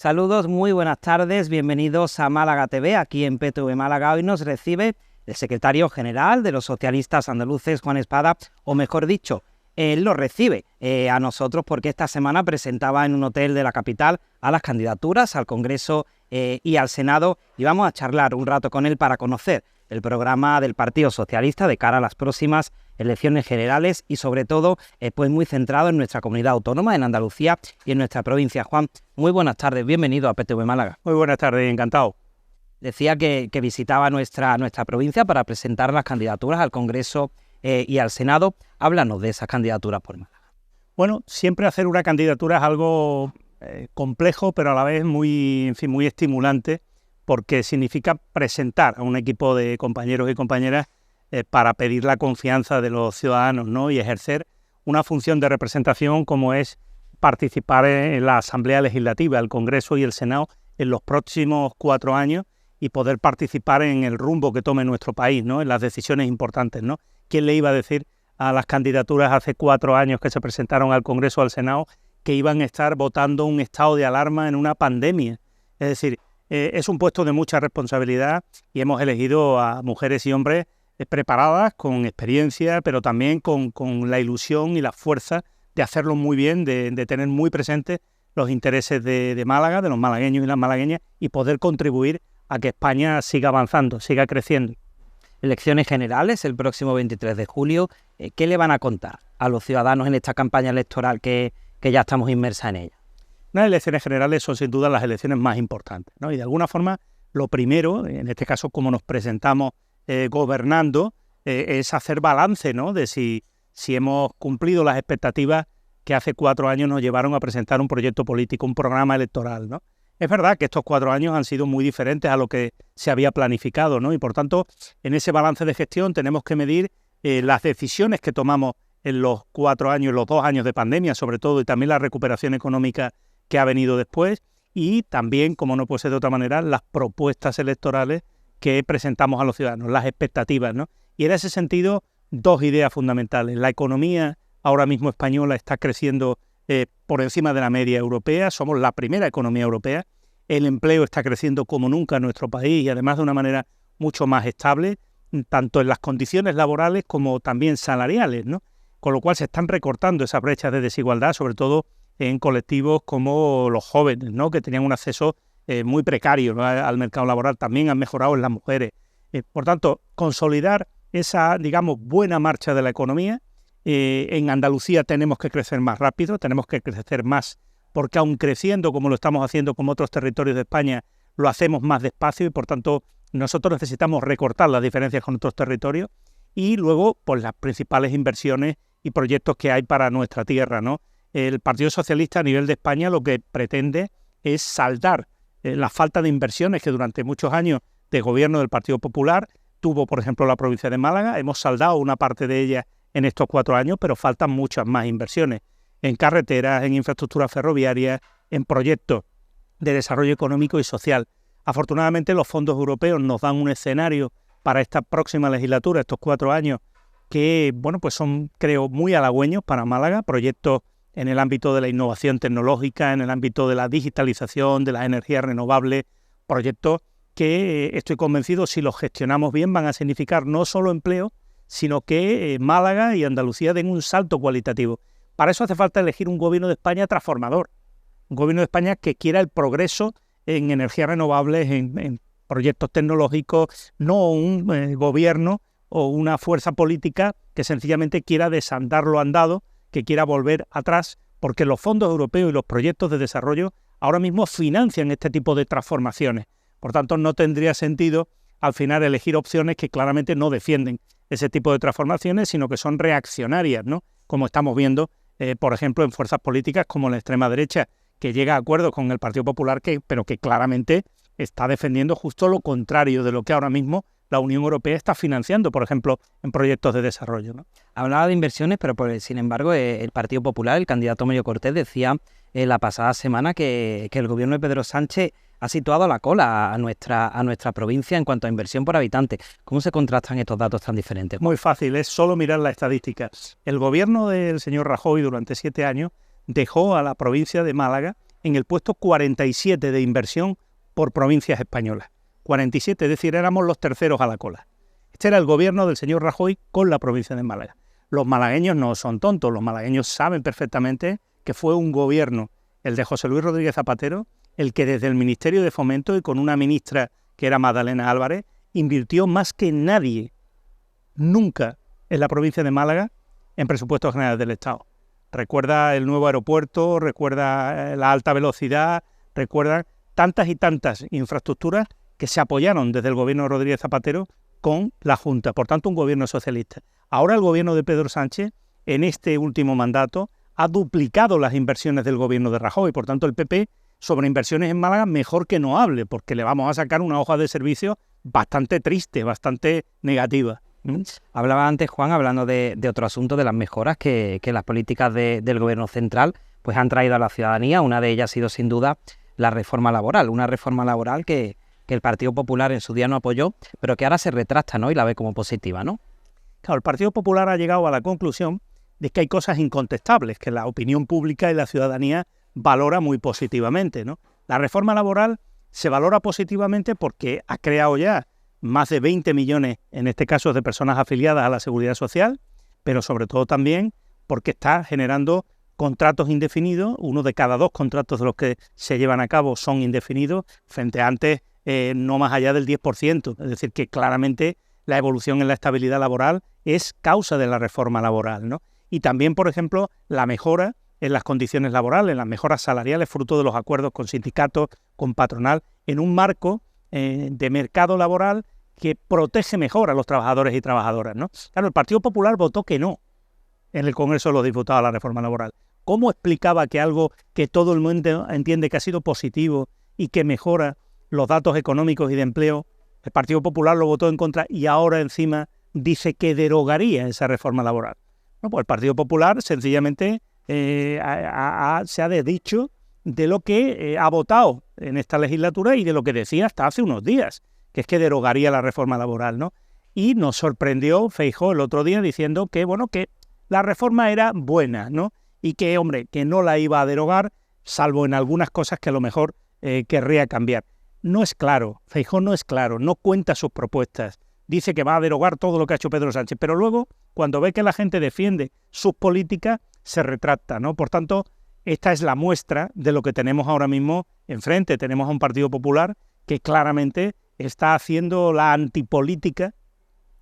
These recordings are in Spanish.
Saludos, muy buenas tardes, bienvenidos a Málaga TV, aquí en PTV Málaga. Hoy nos recibe el secretario general de los socialistas andaluces, Juan Espada, o mejor dicho, él lo recibe a nosotros porque esta semana presentaba en un hotel de la capital a las candidaturas al Congreso y al Senado, y vamos a charlar un rato con él para conocer el programa del Partido Socialista de cara a las próximas elecciones generales y sobre todo pues muy centrado en nuestra comunidad autónoma, en Andalucía y en nuestra provincia. Juan, muy buenas tardes, bienvenido a PTV Málaga. Muy buenas tardes, encantado. Decía que visitaba nuestra provincia para presentar las candidaturas al Congreso y al Senado. Háblanos de esas candidaturas por Málaga. Bueno, siempre hacer una candidatura es algo complejo, pero a la vez muy estimulante, porque significa presentar a un equipo de compañeros y compañeras para pedir la confianza de los ciudadanos, ¿no? Y ejercer una función de representación como es participar en la Asamblea Legislativa, el Congreso y el Senado en los próximos 4 años y poder participar en el rumbo que tome nuestro país, ¿no? En las decisiones importantes, ¿no? ¿Quién le iba a decir a las candidaturas hace 4 años que se presentaron al Congreso o al Senado que iban a estar votando un estado de alarma en una pandemia? Es decir, es un puesto de mucha responsabilidad y hemos elegido a mujeres y hombres preparadas, con experiencia, pero también con la ilusión y la fuerza de hacerlo muy bien, de tener muy presentes los intereses de Málaga, de los malagueños y las malagueñas, y poder contribuir a que España siga avanzando, siga creciendo. Elecciones generales el próximo 23 de julio. ¿Qué le van a contar a los ciudadanos en esta campaña electoral que ya estamos inmersa en ella? Las elecciones generales son sin duda las elecciones más importantes, ¿no? Y de alguna forma lo primero, en este caso como nos presentamos gobernando, es hacer balance, ¿no? De si hemos cumplido las expectativas que hace 4 años nos llevaron a presentar un proyecto político, un programa electoral, ¿no? Es verdad que estos 4 años han sido muy diferentes a lo que se había planificado, ¿no? Y por tanto, en ese balance de gestión tenemos que medir las decisiones que tomamos en los 4 años, los 2 años de pandemia sobre todo, y también la recuperación económica que ha venido después, y también, como no puede ser de otra manera, las propuestas electorales que presentamos a los ciudadanos, las expectativas, ¿no? Y en ese sentido, 2 ideas fundamentales. La economía ahora mismo española está creciendo por encima de la media europea, somos la primera economía europea, el empleo está creciendo como nunca en nuestro país y además de una manera mucho más estable, tanto en las condiciones laborales como también salariales, ¿no? Con lo cual se están recortando esas brechas de desigualdad, sobre todo en colectivos como los jóvenes, ¿no? Que tenían un acceso muy precario, ¿no? Al mercado laboral. También han mejorado en las mujeres. Por tanto, consolidar esa, digamos, buena marcha de la economía. En Andalucía tenemos que crecer más rápido, tenemos que crecer más, porque aun creciendo como lo estamos haciendo con otros territorios de España, lo hacemos más despacio y por tanto nosotros necesitamos recortar las diferencias con otros territorios y luego pues las principales inversiones y proyectos que hay para nuestra tierra, ¿no? El Partido Socialista a nivel de España lo que pretende es saldar la falta de inversiones que durante muchos años de gobierno del Partido Popular tuvo, por ejemplo, la provincia de Málaga. Hemos saldado una parte de ellas en estos 4 años, pero faltan muchas más inversiones en carreteras, en infraestructuras ferroviarias, en proyectos de desarrollo económico y social. Afortunadamente, los fondos europeos nos dan un escenario para esta próxima legislatura, estos 4 años, que bueno, pues son, creo, muy halagüeños para Málaga, proyectos en el ámbito de la innovación tecnológica, en el ámbito de la digitalización, de las energías renovables, proyectos que estoy convencido, si los gestionamos bien, van a significar no solo empleo, sino que Málaga y Andalucía den un salto cualitativo. Para eso hace falta elegir un gobierno de España transformador, un gobierno de España que quiera el progreso en energías renovables, en proyectos tecnológicos, no un gobierno o una fuerza política que sencillamente quiera desandar lo andado, que quiera volver atrás, porque los fondos europeos y los proyectos de desarrollo ahora mismo financian este tipo de transformaciones. Por tanto, no tendría sentido al final elegir opciones que claramente no defienden ese tipo de transformaciones, sino que son reaccionarias, ¿no? Como estamos viendo, por ejemplo, en fuerzas políticas como la extrema derecha, que llega a acuerdos con el Partido Popular, pero que claramente está defendiendo justo lo contrario de lo que ahora mismo la Unión Europea está financiando, por ejemplo, en proyectos de desarrollo, ¿no? Hablaba de inversiones, pero sin embargo el Partido Popular, el candidato Mario Cortés, decía la pasada semana que el gobierno de Pedro Sánchez ha situado a la cola a nuestra provincia en cuanto a inversión por habitante. ¿Cómo se contrastan estos datos tan diferentes? Muy fácil, es solo mirar las estadísticas. El gobierno del señor Rajoy durante 7 años dejó a la provincia de Málaga en el puesto 47 de inversión por provincias españolas. 47, es decir, éramos los terceros a la cola. Este era el gobierno del señor Rajoy con la provincia de Málaga. Los malagueños no son tontos, los malagueños saben perfectamente que fue un gobierno, el de José Luis Rodríguez Zapatero, el que desde el Ministerio de Fomento y con una ministra que era Magdalena Álvarez, invirtió más que nadie, nunca, en la provincia de Málaga, en presupuestos generales del Estado. Recuerda el nuevo aeropuerto, recuerda la alta velocidad, recuerda tantas y tantas infraestructuras que se apoyaron desde el gobierno de Rodríguez Zapatero con la Junta, por tanto un gobierno socialista. Ahora el gobierno de Pedro Sánchez, en este último mandato, ha duplicado las inversiones del gobierno de Rajoy, por tanto el PP sobre inversiones en Málaga mejor que no hable, porque le vamos a sacar una hoja de servicio bastante triste, bastante negativa. Hablaba antes, Juan, hablando de otro asunto, de las mejoras que las políticas del gobierno central pues han traído a la ciudadanía. Una de ellas ha sido sin duda la reforma laboral, una reforma laboral que el Partido Popular en su día no apoyó, pero que ahora se retracta, ¿no?, y la ve como positiva, ¿no? Claro, el Partido Popular ha llegado a la conclusión de que hay cosas incontestables que la opinión pública y la ciudadanía valora muy positivamente, ¿no? La reforma laboral se valora positivamente porque ha creado ya más de 20 millones, en este caso, de personas afiliadas a la Seguridad Social, pero sobre todo también porque está generando contratos indefinidos. Uno de cada 2 contratos de los que se llevan a cabo son indefinidos, frente a antes no más allá del 10%. Es decir, que claramente la evolución en la estabilidad laboral es causa de la reforma laboral, ¿no? Y también, por ejemplo, la mejora en las condiciones laborales, las mejoras salariales, fruto de los acuerdos con sindicatos, con patronal, en un marco de mercado laboral que protege mejor a los trabajadores y trabajadoras, ¿no? Claro, el Partido Popular votó que no en el Congreso de los Diputados a la reforma laboral. ¿Cómo explicaba que algo que todo el mundo entiende que ha sido positivo y que mejora los datos económicos y de empleo, el Partido Popular lo votó en contra y ahora encima dice que derogaría esa reforma laboral? No, pues el Partido Popular sencillamente se ha desdicho de lo que ha votado en esta legislatura y de lo que decía hasta hace unos días, que es que derogaría la reforma laboral, ¿no? Y nos sorprendió Feijóo el otro día diciendo que, bueno, que la reforma era buena, ¿no? Y que, hombre, que no la iba a derogar, salvo en algunas cosas que a lo mejor querría cambiar. No es claro, Feijóo no es claro, no cuenta sus propuestas. Dice que va a derogar todo lo que ha hecho Pedro Sánchez, pero luego, cuando ve que la gente defiende sus políticas, se retracta, ¿no? Por tanto, esta es la muestra de lo que tenemos ahora mismo enfrente. Tenemos a un Partido Popular que claramente está haciendo la antipolítica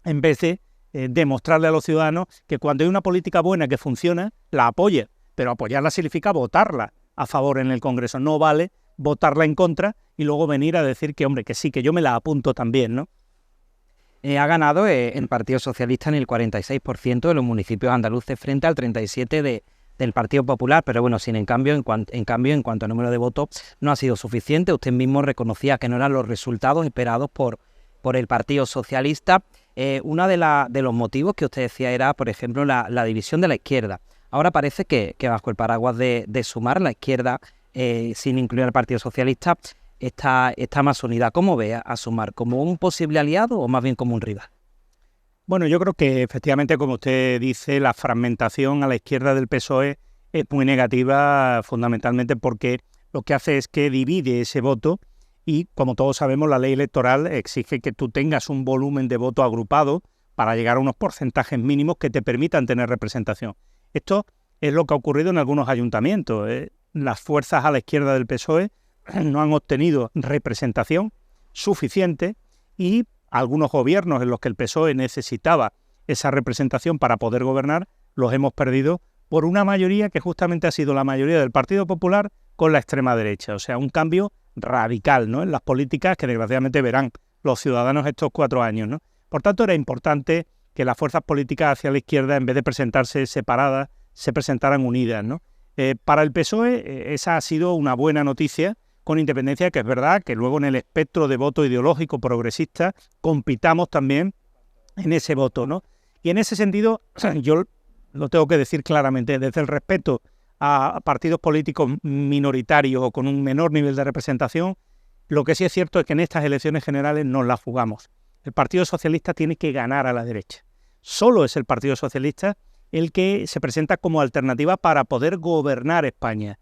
en vez de demostrarle a los ciudadanos que cuando hay una política buena que funciona, la apoya. Pero apoyarla significa votarla a favor en el Congreso. No vale votarla en contra y luego venir a decir que, hombre, que sí, que yo me la apunto también, ¿no? Ha ganado el Partido Socialista en el 46% de los municipios andaluces frente al 37% del Partido Popular, pero bueno, en cambio, en cuanto a número de votos, no ha sido suficiente. Usted mismo reconocía que no eran los resultados esperados por el Partido Socialista. Uno de los motivos que usted decía era, por ejemplo, la división de la izquierda. Ahora parece que bajo el paraguas de Sumar, la izquierda, sin incluir al Partido Socialista, está más unida. ¿Cómo ve a Sumar? ¿Como un posible aliado o más bien como un rival? Bueno, yo creo que efectivamente, como usted dice, la fragmentación a la izquierda del PSOE es muy negativa, fundamentalmente porque lo que hace es que divide ese voto y, como todos sabemos, la ley electoral exige que tú tengas un volumen de voto agrupado para llegar a unos porcentajes mínimos que te permitan tener representación. Esto es lo que ha ocurrido en algunos ayuntamientos. Las fuerzas a la izquierda del PSOE no han obtenido representación suficiente y algunos gobiernos en los que el PSOE necesitaba esa representación para poder gobernar, los hemos perdido por una mayoría que justamente ha sido la mayoría del Partido Popular con la extrema derecha. O sea, un cambio radical, ¿no?, en las políticas que desgraciadamente verán los ciudadanos estos 4 años, ¿no? Por tanto, era importante que las fuerzas políticas hacia la izquierda, en vez de presentarse separadas, se presentaran unidas, ¿no? Para el PSOE esa ha sido una buena noticia, con independencia de que es verdad que luego en el espectro de voto ideológico progresista compitamos también en ese voto, ¿no? Y en ese sentido, yo lo tengo que decir claramente, desde el respeto a partidos políticos minoritarios o con un menor nivel de representación, lo que sí es cierto es que en estas elecciones generales nos las jugamos. El Partido Socialista tiene que ganar a la derecha. Solo es el Partido Socialista el que se presenta como alternativa para poder gobernar España.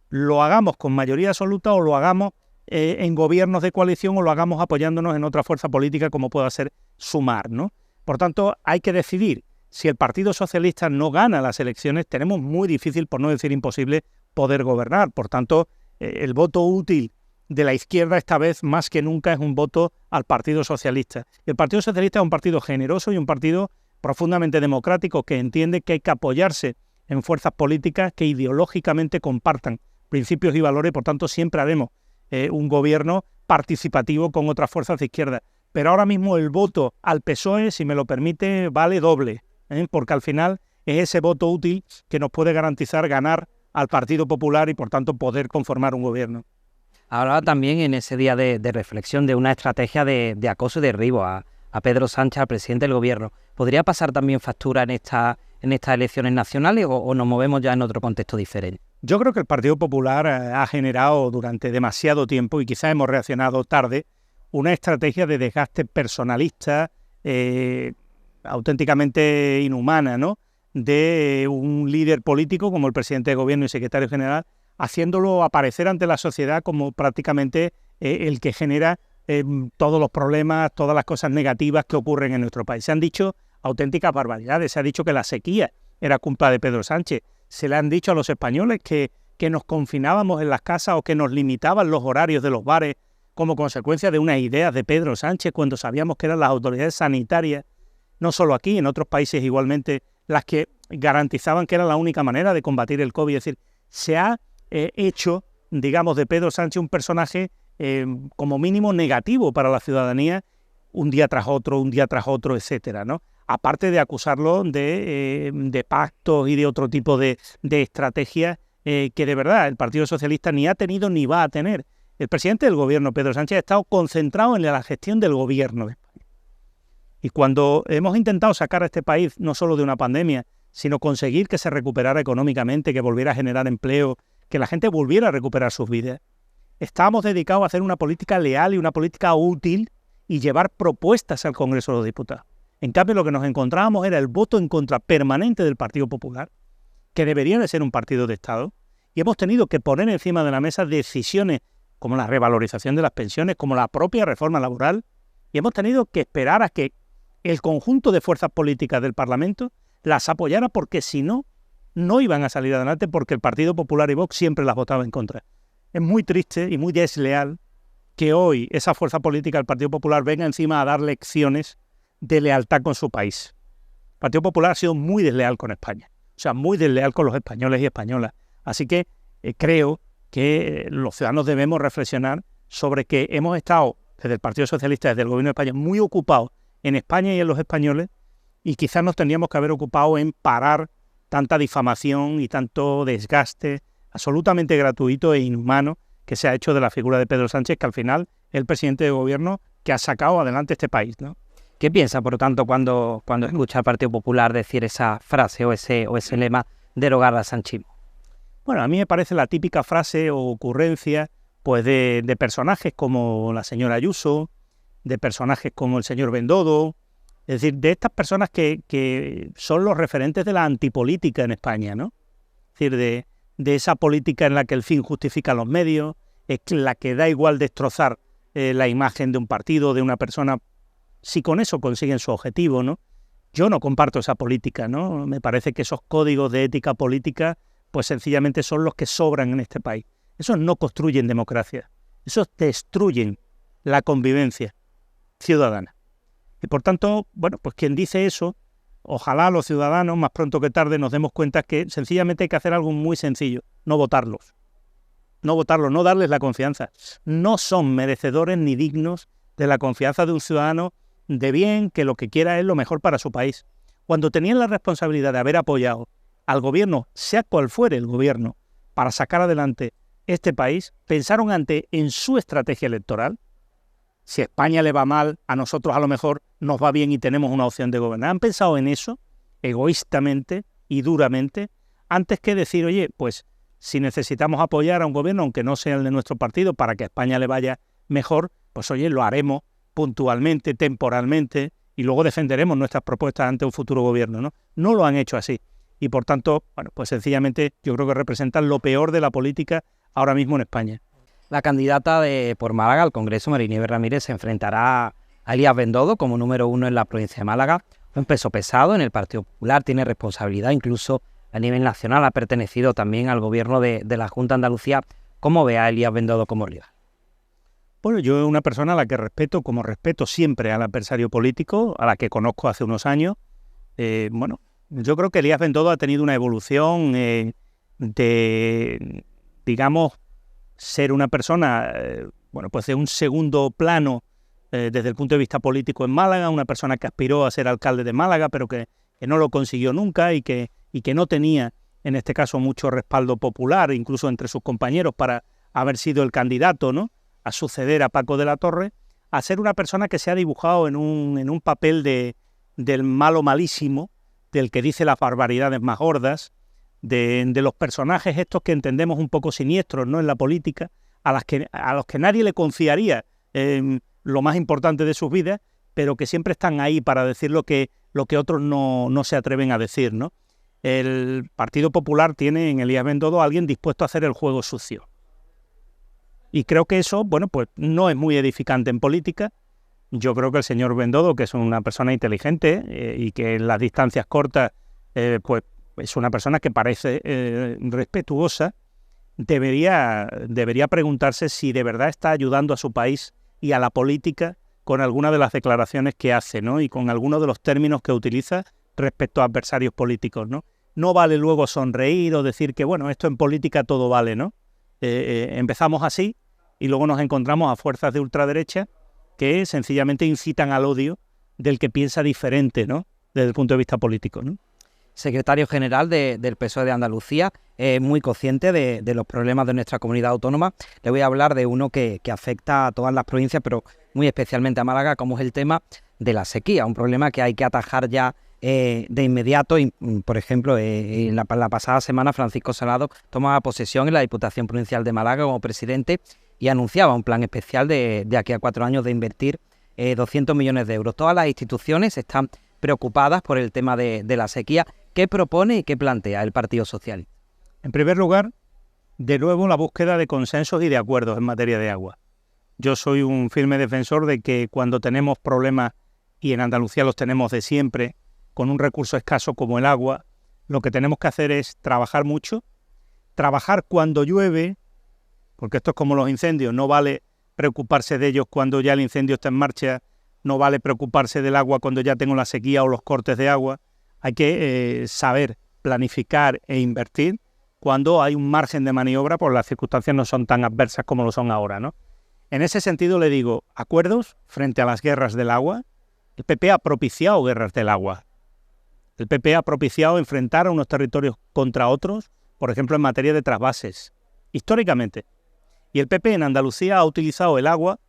lo hagamos con mayoría absoluta o lo hagamos en gobiernos de coalición o lo hagamos apoyándonos en otra fuerza política como pueda ser Sumar, ¿no? Por tanto, hay que decidir. Si el Partido Socialista no gana las elecciones, tenemos muy difícil, por no decir imposible, poder gobernar. Por tanto, el voto útil de la izquierda esta vez más que nunca es un voto al Partido Socialista. El Partido Socialista es un partido generoso y un partido profundamente democrático que entiende que hay que apoyarse en fuerzas políticas que ideológicamente compartan principios y valores, por tanto siempre haremos un gobierno participativo con otras fuerzas de izquierda. Pero ahora mismo el voto al PSOE, si me lo permite, vale doble, porque al final es ese voto útil que nos puede garantizar ganar al Partido Popular y por tanto poder conformar un gobierno. Hablaba también en ese día de reflexión de una estrategia de acoso y derribo a Pedro Sánchez, al presidente del gobierno. ¿Podría pasar también factura en estas elecciones nacionales o nos movemos ya en otro contexto diferente? Yo creo que el Partido Popular ha generado durante demasiado tiempo, y quizás hemos reaccionado tarde, una estrategia de desgaste personalista auténticamente inhumana, ¿no? De un líder político como el presidente de gobierno y secretario general, haciéndolo aparecer ante la sociedad como prácticamente el que genera todos los problemas, todas las cosas negativas que ocurren en nuestro país. Se han dicho auténticas barbaridades, se ha dicho que la sequía era culpa de Pedro Sánchez, se le han dicho a los españoles que nos confinábamos en las casas o que nos limitaban los horarios de los bares como consecuencia de unas ideas de Pedro Sánchez cuando sabíamos que eran las autoridades sanitarias, no solo aquí, en otros países igualmente, las que garantizaban que era la única manera de combatir el COVID. Es decir, se ha hecho, digamos, de Pedro Sánchez un personaje como mínimo negativo para la ciudadanía, un día tras otro, etcétera, ¿no? Aparte de acusarlo de pactos y de otro tipo de estrategias que de verdad el Partido Socialista ni ha tenido ni va a tener. El presidente del gobierno, Pedro Sánchez, ha estado concentrado en la gestión del gobierno de España. Y cuando hemos intentado sacar a este país no solo de una pandemia, sino conseguir que se recuperara económicamente, que volviera a generar empleo, que la gente volviera a recuperar sus vidas, estábamos dedicados a hacer una política leal y una política útil y llevar propuestas al Congreso de los Diputados. En cambio, lo que nos encontrábamos era el voto en contra permanente del Partido Popular, que debería de ser un partido de Estado, y hemos tenido que poner encima de la mesa decisiones como la revalorización de las pensiones, como la propia reforma laboral, y hemos tenido que esperar a que el conjunto de fuerzas políticas del Parlamento las apoyara, porque si no, no iban a salir adelante, porque el Partido Popular y Vox siempre las votaba en contra. Es muy triste y muy desleal que hoy esa fuerza política del Partido Popular venga encima a dar lecciones de lealtad con su país. El Partido Popular ha sido muy desleal con España, o sea, muy desleal con los españoles y españolas. Así que creo que los ciudadanos debemos reflexionar sobre que hemos estado, desde el Partido Socialista, desde el Gobierno de España, muy ocupados en España y en los españoles, y quizás nos tendríamos que haber ocupado en parar tanta difamación y tanto desgaste absolutamente gratuito e inhumano que se ha hecho de la figura de Pedro Sánchez, que al final es el presidente de gobierno que ha sacado adelante este país, ¿no? ¿Qué piensa, por lo tanto, cuando escucha al Partido Popular decir esa frase o ese lema, derogar al sanchismo? Bueno, a mí me parece la típica frase o ocurrencia pues de personajes como la señora Ayuso, de personajes como el señor Bendodo, es decir, de estas personas que son los referentes de la antipolítica en España, ¿no? Es decir, de esa política en la que el fin justifica los medios, es la que da igual destrozar la imagen de un partido, de una persona, si con eso consiguen su objetivo, ¿no? Yo no comparto esa política, ¿no? Me parece que esos códigos de ética política pues sencillamente son los que sobran en este país. Esos no construyen democracia, esos destruyen la convivencia ciudadana. Y por tanto, bueno, pues quien dice eso, ojalá los ciudadanos más pronto que tarde nos demos cuenta que sencillamente hay que hacer algo muy sencillo, no votarlos, no darles la confianza. No son merecedores ni dignos de la confianza de un ciudadano de bien que lo que quiera es lo mejor para su país. Cuando tenían la responsabilidad de haber apoyado al gobierno, sea cual fuere el gobierno, para sacar adelante este país, pensaron en su estrategia electoral. Si a España le va mal, a nosotros a lo mejor nos va bien y tenemos una opción de gobernar. Han pensado en eso, egoístamente y duramente, antes que decir, oye, pues si necesitamos apoyar a un gobierno, aunque no sea el de nuestro partido, para que a España le vaya mejor, pues oye, lo haremos puntualmente, temporalmente, y luego defenderemos nuestras propuestas ante un futuro gobierno, ¿no? No lo han hecho así. y por tanto, bueno, pues sencillamente yo creo que representan lo peor de la política ahora mismo en España. La candidata por Málaga al Congreso, María Nieves Ramírez, se enfrentará a Elías Bendodo como número 1 en la provincia de Málaga. Un peso pesado en el Partido Popular, tiene responsabilidad, incluso a nivel nacional, ha pertenecido también al gobierno de la Junta de Andalucía. ¿Cómo ve a Elías Bendodo como rival? Bueno, yo soy una persona a la que respeto, como respeto siempre al adversario político, a la que conozco hace unos años. Bueno, yo creo que Elías Bendodo ha tenido una evolución de, digamos, ser una persona, bueno, pues de un segundo plano desde el punto de vista político en Málaga, una persona que aspiró a ser alcalde de Málaga, pero que no lo consiguió nunca y que no tenía, en este caso, mucho respaldo popular, incluso entre sus compañeros, para haber sido el candidato, ¿no?, a suceder a Paco de la Torre, a ser una persona que se ha dibujado en un papel del malo malísimo, del que dice las barbaridades más gordas, de los personajes estos que entendemos un poco siniestros, ¿no?, en la política, a los que nadie le confiaría lo más importante de sus vidas, pero que siempre están ahí para decir lo que otros no se atreven a decir, ¿no? El Partido Popular tiene en Elías Bendodo a alguien dispuesto a hacer el juego sucio. Y creo que eso, bueno, pues no es muy edificante en política. Yo creo que el señor Bendodo, que es una persona inteligente y que en las distancias cortas, pues es una persona que parece respetuosa, debería preguntarse si de verdad está ayudando a su país y a la política con alguna de las declaraciones que hace, ¿no?, y con algunos de los términos que utiliza respecto a adversarios políticos, ¿no? No vale luego sonreír o decir que, bueno, esto en política todo vale, ¿no? Empezamos así y luego nos encontramos a fuerzas de ultraderecha que sencillamente incitan al odio del que piensa diferente, ¿no?, desde el punto de vista político, ¿no? Secretario general del PSOE de Andalucía, muy consciente de los problemas de nuestra comunidad autónoma. Le voy a hablar de uno que afecta a todas las provincias, pero muy especialmente a Málaga, como es el tema de la sequía, un problema que hay que atajar ya de inmediato. Y, por ejemplo, la pasada semana Francisco Salado tomaba posesión en la Diputación Provincial de Málaga como presidente y anunciaba un plan especial de aquí a 4 años de invertir 200 millones de euros. Todas las instituciones están preocupadas por el tema de la sequía. ¿Qué propone y qué plantea el Partido Socialista? En primer lugar, de nuevo, la búsqueda de consensos y de acuerdos en materia de agua. Yo soy un firme defensor de que cuando tenemos problemas, y en Andalucía los tenemos de siempre, con un recurso escaso como el agua, lo que tenemos que hacer es trabajar mucho, trabajar cuando llueve, porque esto es como los incendios, no vale preocuparse de ellos cuando ya el incendio está en marcha, no vale preocuparse del agua cuando ya tengo la sequía o los cortes de agua. Hay que saber planificar e invertir cuando hay un margen de maniobra, porque las circunstancias no son tan adversas como lo son ahora, ¿no? En ese sentido le digo, acuerdos frente a las guerras del agua. El PP ha propiciado guerras del agua. El PP ha propiciado enfrentar a unos territorios contra otros, por ejemplo, en materia de trasvases, históricamente. Y el PP en Andalucía ha utilizado el agua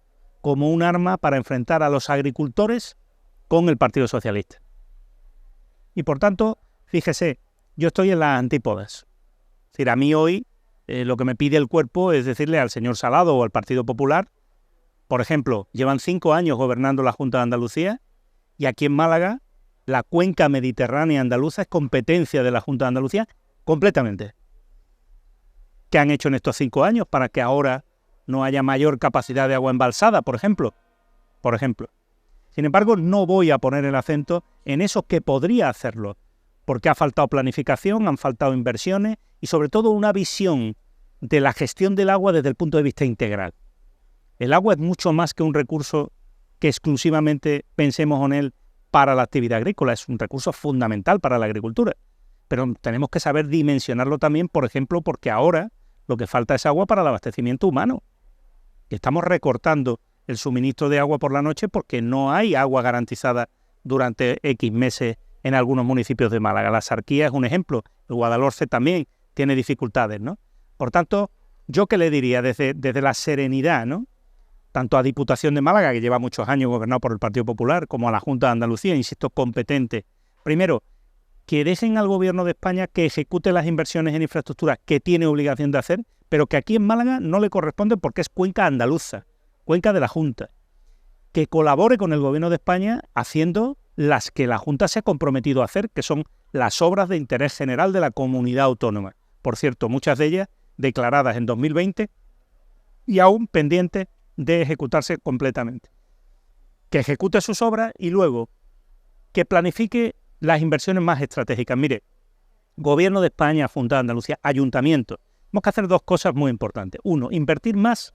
como un arma para enfrentar a los agricultores con el Partido Socialista. Y por tanto, fíjese, yo estoy en las antípodas. Es decir, a mí hoy lo que me pide el cuerpo es decirle al señor Salado o al Partido Popular, por ejemplo, llevan 5 años gobernando la Junta de Andalucía y aquí en Málaga la cuenca mediterránea andaluza es competencia de la Junta de Andalucía completamente. ¿Qué han hecho en estos 5 años para que ahora no haya mayor capacidad de agua embalsada, por ejemplo? Sin embargo, no voy a poner el acento en eso que podría hacerlo, porque ha faltado planificación, han faltado inversiones y sobre todo una visión de la gestión del agua desde el punto de vista integral. El agua es mucho más que un recurso que exclusivamente pensemos en él para la actividad agrícola, es un recurso fundamental para la agricultura, pero tenemos que saber dimensionarlo también, por ejemplo, porque ahora lo que falta es agua para el abastecimiento humano. Estamos recortando el suministro de agua por la noche porque no hay agua garantizada durante X meses en algunos municipios de Málaga. La Sarquía es un ejemplo, el Guadalhorce también tiene dificultades, ¿no? Por tanto, yo qué le diría desde la serenidad, ¿no?, tanto a Diputación de Málaga, que lleva muchos años gobernado por el Partido Popular, como a la Junta de Andalucía, insisto, competente. Primero, que dejen al Gobierno de España que ejecute las inversiones en infraestructura que tiene obligación de hacer, pero que aquí en Málaga no le corresponde porque es cuenca andaluza, cuenca de la Junta. Que colabore con el Gobierno de España haciendo las que la Junta se ha comprometido a hacer, que son las obras de interés general de la comunidad autónoma. Por cierto, muchas de ellas declaradas en 2020 y aún pendientes de ejecutarse completamente. Que ejecute sus obras y luego que planifique las inversiones más estratégicas. Mire, Gobierno de España, Junta de Andalucía, Ayuntamientos, tenemos que hacer dos cosas muy importantes. Uno, invertir más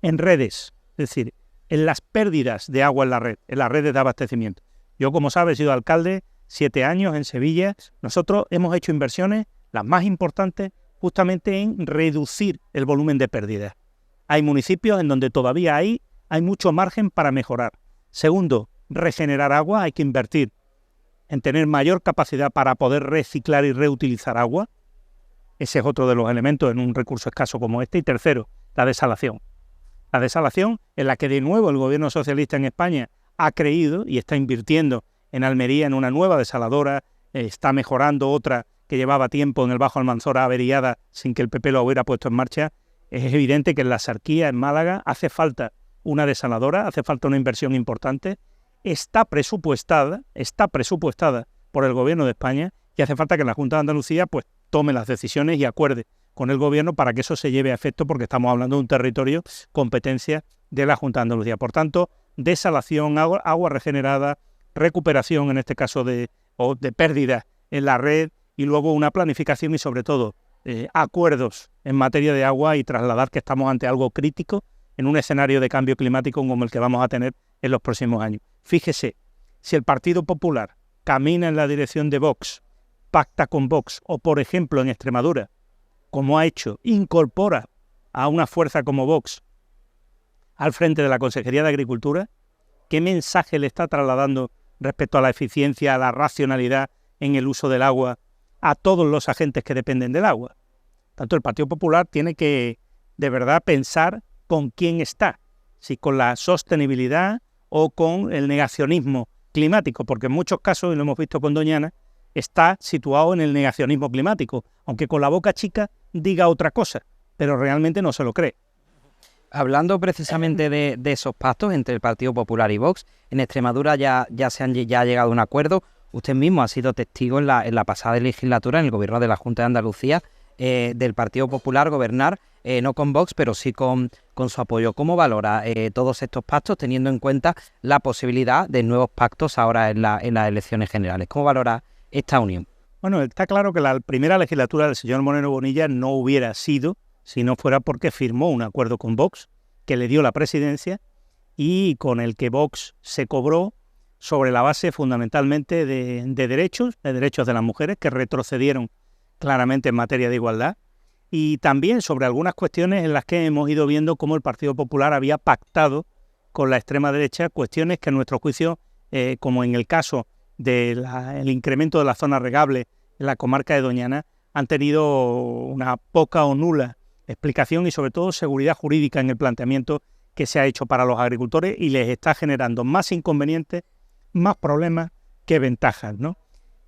en redes, es decir, en las pérdidas de agua en las redes de abastecimiento. Yo, como sabes, he sido alcalde 7 años en Sevilla. Nosotros hemos hecho inversiones, las más importantes, justamente en reducir el volumen de pérdidas. Hay municipios en donde todavía hay mucho margen para mejorar. Segundo, regenerar agua, hay que invertir en tener mayor capacidad para poder reciclar y reutilizar agua. Ese es otro de los elementos en un recurso escaso como este. Y tercero, la desalación. La desalación en la que de nuevo el gobierno socialista en España ha creído y está invirtiendo en Almería en una nueva desaladora, está mejorando otra que llevaba tiempo en el Bajo Almanzora averiada sin que el PP lo hubiera puesto en marcha. Es evidente que en la Sarquía, en Málaga, hace falta una desaladora, hace falta una inversión importante. Está presupuestada por el Gobierno de España y hace falta que la Junta de Andalucía pues tome las decisiones y acuerde con el Gobierno para que eso se lleve a efecto, porque estamos hablando de un territorio competencia de la Junta de Andalucía. Por tanto, desalación, agua regenerada, recuperación en este caso de pérdidas en la red y luego una planificación y sobre todo acuerdos en materia de agua y trasladar que estamos ante algo crítico en un escenario de cambio climático como el que vamos a tener en los próximos años. Fíjese, si el Partido Popular camina en la dirección de Vox, pacta con Vox o, por ejemplo, en Extremadura, como ha hecho, incorpora a una fuerza como Vox al frente de la Consejería de Agricultura, ¿qué mensaje le está trasladando respecto a la eficiencia, a la racionalidad en el uso del agua a todos los agentes que dependen del agua? Tanto el Partido Popular tiene que, de verdad, pensar con quién está, si con la sostenibilidad o con el negacionismo climático, porque en muchos casos, y lo hemos visto con Doñana, está situado en el negacionismo climático, aunque con la boca chica diga otra cosa, pero realmente no se lo cree. Hablando precisamente de esos pactos entre el Partido Popular y Vox, en Extremadura ya ha llegado a un acuerdo. Usted mismo ha sido testigo en la pasada legislatura, en el gobierno de la Junta de Andalucía, del Partido Popular gobernar, no con Vox, pero sí con su apoyo. ¿Cómo valora todos estos pactos, teniendo en cuenta la posibilidad de nuevos pactos ahora en las elecciones generales? ¿Cómo valora esta unión? Bueno, está claro que la primera legislatura del señor Moreno Bonilla no hubiera sido si no fuera porque firmó un acuerdo con Vox, que le dio la presidencia y con el que Vox se cobró sobre la base fundamentalmente de derechos de las mujeres que retrocedieron claramente en materia de igualdad, y también sobre algunas cuestiones en las que hemos ido viendo cómo el Partido Popular había pactado con la extrema derecha, cuestiones que a nuestro juicio, como en el caso del incremento de la zona regable en la comarca de Doñana, han tenido una poca o nula explicación y sobre todo seguridad jurídica en el planteamiento que se ha hecho para los agricultores y les está generando más inconvenientes, más problemas que ventajas, ¿no?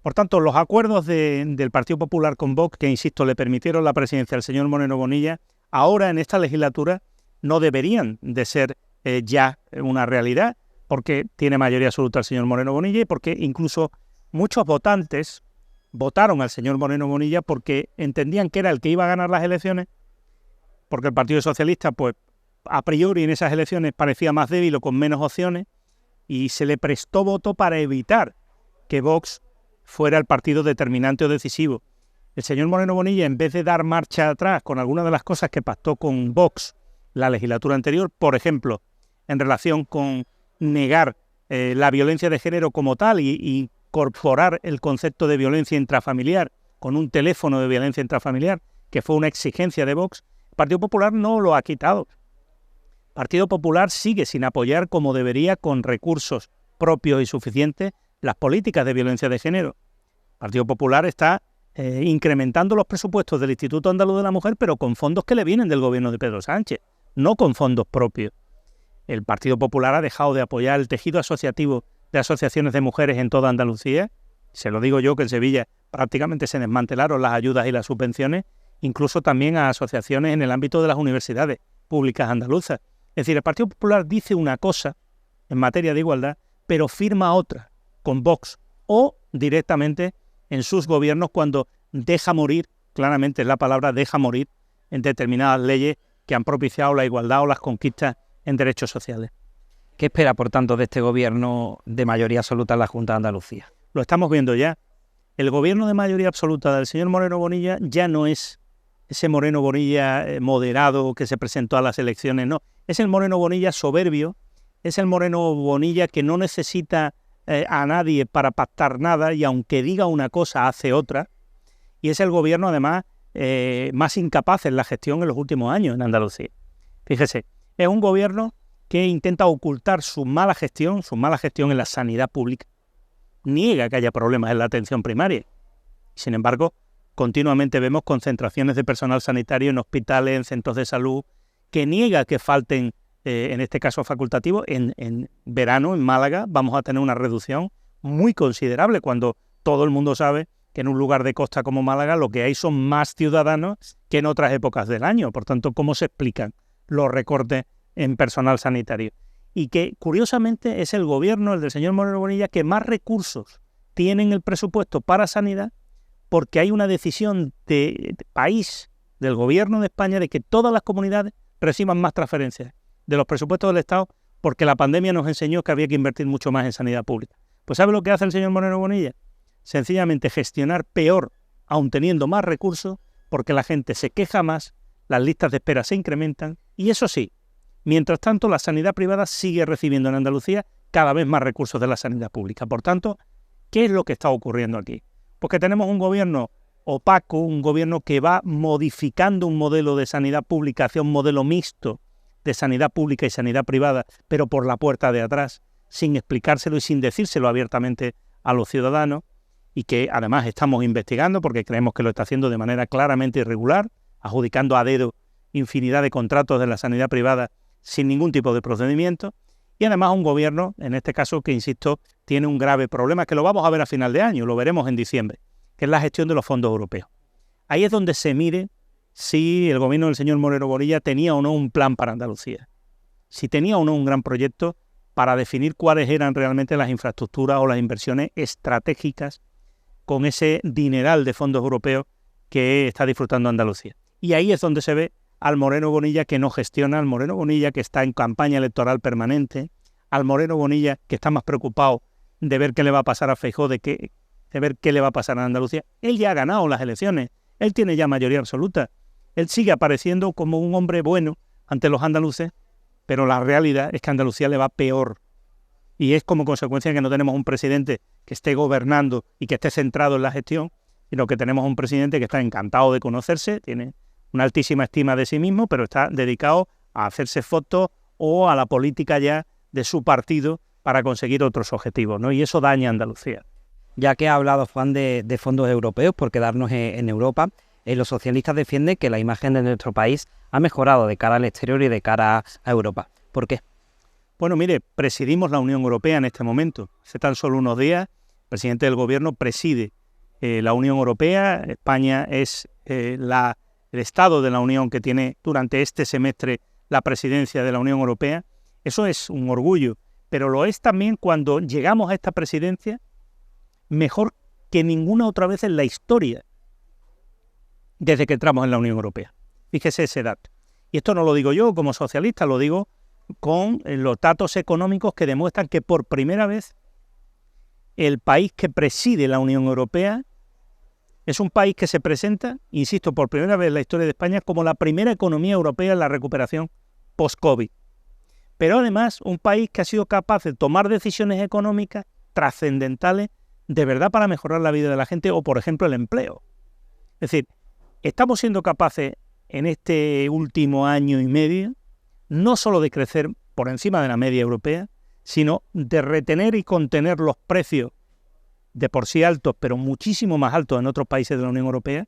Por tanto, los acuerdos del Partido Popular con Vox, que insisto, le permitieron la presidencia al señor Moreno Bonilla, ahora en esta legislatura no deberían de ser ya una realidad, porque tiene mayoría absoluta el señor Moreno Bonilla y porque incluso muchos votantes votaron al señor Moreno Bonilla porque entendían que era el que iba a ganar las elecciones, porque el Partido Socialista, pues, a priori en esas elecciones parecía más débil o con menos opciones, y se le prestó voto para evitar que Vox fuera el partido determinante o decisivo. El señor Moreno Bonilla, en vez de dar marcha atrás con algunas de las cosas que pactó con Vox la legislatura anterior, por ejemplo, en relación con negar la violencia de género como tal y incorporar el concepto de violencia intrafamiliar con un teléfono de violencia intrafamiliar, que fue una exigencia de Vox, el Partido Popular no lo ha quitado. El Partido Popular sigue sin apoyar como debería con recursos propios y suficientes las políticas de violencia de género. El Partido Popular está incrementando los presupuestos del Instituto Andaluz de la Mujer, pero con fondos que le vienen del gobierno de Pedro Sánchez, no con fondos propios. El Partido Popular ha dejado de apoyar el tejido asociativo de asociaciones de mujeres en toda Andalucía. Se lo digo yo, que en Sevilla prácticamente se desmantelaron las ayudas y las subvenciones, incluso también a asociaciones en el ámbito de las universidades públicas andaluzas. Es decir, el Partido Popular dice una cosa en materia de igualdad, pero firma otra con Vox o directamente en sus gobiernos cuando deja morir, claramente es la palabra, deja morir en determinadas leyes que han propiciado la igualdad o las conquistas en derechos sociales. ¿Qué espera, por tanto, de este gobierno de mayoría absoluta en la Junta de Andalucía? Lo estamos viendo ya. El gobierno de mayoría absoluta del señor Moreno Bonilla ya no es ese Moreno Bonilla moderado que se presentó a las elecciones, no. Es el Moreno Bonilla soberbio, es el Moreno Bonilla que no necesita a nadie para pactar nada y aunque diga una cosa hace otra. Y es el gobierno, además, más incapaz en la gestión en los últimos años en Andalucía. Fíjese, es un gobierno que intenta ocultar su mala gestión en la sanidad pública. Niega que haya problemas en la atención primaria. Sin embargo, continuamente vemos concentraciones de personal sanitario en hospitales, en centros de salud, que niega que falten, en este caso facultativo, en verano en Málaga vamos a tener una reducción muy considerable cuando todo el mundo sabe que en un lugar de costa como Málaga lo que hay son más ciudadanos que en otras épocas del año. Por tanto, ¿cómo se explican los recortes en personal sanitario? Y que, curiosamente, es el gobierno, el del señor Moreno Bonilla, que más recursos tiene en el presupuesto para sanidad, porque hay una decisión de país, del gobierno de España, de que todas las comunidades reciban más transferencias de los presupuestos del Estado, porque la pandemia nos enseñó que había que invertir mucho más en sanidad pública. Pues ¿sabe lo que hace el señor Moreno Bonilla? Sencillamente gestionar peor, aun teniendo más recursos, porque la gente se queja más, las listas de espera se incrementan, y eso sí, mientras tanto la sanidad privada sigue recibiendo en Andalucía cada vez más recursos de la sanidad pública. Por tanto, ¿qué es lo que está ocurriendo aquí? Porque tenemos un gobierno opaco, un gobierno que va modificando un modelo de sanidad pública hacia un modelo mixto de sanidad pública y sanidad privada, pero por la puerta de atrás, sin explicárselo y sin decírselo abiertamente a los ciudadanos, y que además estamos investigando porque creemos que lo está haciendo de manera claramente irregular, adjudicando a dedo infinidad de contratos de la sanidad privada sin ningún tipo de procedimiento, y además un gobierno, en este caso, que, insisto, tiene un grave problema, que lo vamos a ver a final de año, lo veremos en diciembre, que es la gestión de los fondos europeos. Ahí es donde se mire si el gobierno del señor Moreno Bonilla tenía o no un plan para Andalucía, si tenía o no un gran proyecto para definir cuáles eran realmente las infraestructuras o las inversiones estratégicas con ese dineral de fondos europeos que está disfrutando Andalucía. Y ahí es donde se ve al Moreno Bonilla que no gestiona, al Moreno Bonilla que está en campaña electoral permanente, al Moreno Bonilla que está más preocupado de ver qué le va a pasar a Feijóo, de ver qué le va a pasar a Andalucía. Él ya ha ganado las elecciones, él tiene ya mayoría absoluta, él sigue apareciendo como un hombre bueno ante los andaluces, pero la realidad es que a Andalucía le va peor. Y es como consecuencia que no tenemos un presidente que esté gobernando y que esté centrado en la gestión, sino que tenemos un presidente que está encantado de conocerse, tiene una altísima estima de sí mismo, pero está dedicado a hacerse fotos o a la política ya de su partido para conseguir otros objetivos, ¿no? Y eso daña a Andalucía. Ya que ha hablado, Juan, de fondos europeos, por quedarnos en Europa, los socialistas defienden que la imagen de nuestro país ha mejorado de cara al exterior y de cara a Europa. ¿Por qué? Bueno, mire, presidimos la Unión Europea en este momento. Hace tan solo unos días, el presidente del gobierno preside la Unión Europea. España es el Estado de la Unión que tiene durante este semestre la presidencia de la Unión Europea. Eso es un orgullo, pero lo es también cuando llegamos a esta presidencia mejor que ninguna otra vez en la historia desde que entramos en la Unión Europea. Fíjese ese dato. Y esto no lo digo yo como socialista, lo digo con los datos económicos que demuestran que por primera vez el país que preside la Unión Europea es un país que se presenta, insisto, por primera vez en la historia de España como la primera economía europea en la recuperación post-COVID. Pero además un país que ha sido capaz de tomar decisiones económicas trascendentales de verdad para mejorar la vida de la gente o, por ejemplo, el empleo. Es decir, estamos siendo capaces en este último año y medio no solo de crecer por encima de la media europea, sino de retener y contener los precios de por sí altos, pero muchísimo más altos en otros países de la Unión Europea,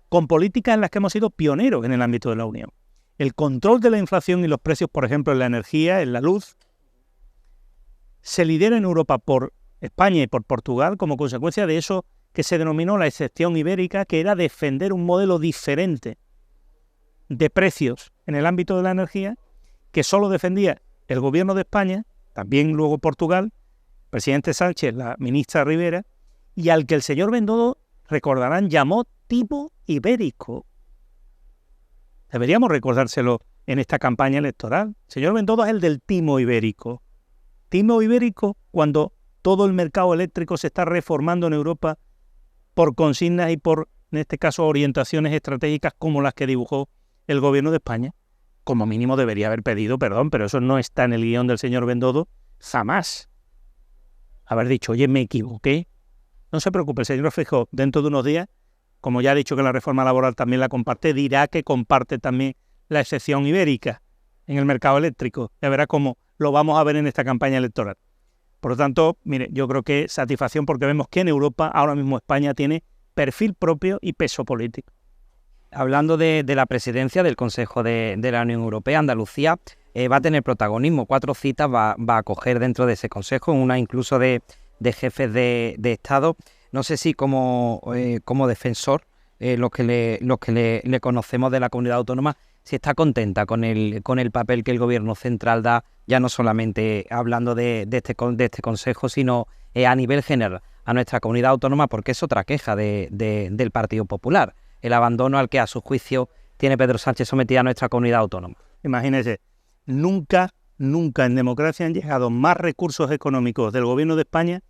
con políticas en las que hemos sido pioneros en el ámbito de la Unión. El control de la inflación y los precios, por ejemplo, en la energía, en la luz, se lidera en Europa por España y por Portugal como consecuencia de eso que se denominó la excepción ibérica, que era defender un modelo diferente de precios en el ámbito de la energía, que solo defendía el gobierno de España, también luego Portugal, presidente Sánchez, la ministra Rivera, y al que el señor Bendodo, recordarán, llamó timo ibérico. Deberíamos recordárselo en esta campaña electoral. El señor Bendodo es el del timo ibérico. Timo ibérico cuando todo el mercado eléctrico se está reformando en Europa por consignas y por, en este caso, orientaciones estratégicas como las que dibujó el gobierno de España. Como mínimo debería haber pedido perdón, pero eso no está en el guión del señor Bendodo jamás. Haber dicho, oye, me equivoqué. No se preocupe, el señor Feijóo, dentro de unos días, como ya ha dicho que la reforma laboral también la comparte, dirá que comparte también la excepción ibérica en el mercado eléctrico. Ya verá cómo lo vamos a ver en esta campaña electoral. Por lo tanto, mire, yo creo que satisfacción porque vemos que en Europa, ahora mismo España tiene perfil propio y peso político. Hablando de la presidencia del Consejo de la Unión Europea, Andalucía va a tener protagonismo. 4 citas va a acoger dentro de ese Consejo, una incluso de jefes de Estado. No sé si como defensor, los que le conocemos de la comunidad autónoma, si está contenta con el papel que el Gobierno central da, ya no solamente hablando de este Consejo, sino a nivel general a nuestra comunidad autónoma, porque es otra queja del Partido Popular, el abandono al que a su juicio tiene Pedro Sánchez sometida a nuestra comunidad autónoma. Imagínese, nunca en democracia han llegado más recursos económicos del Gobierno de España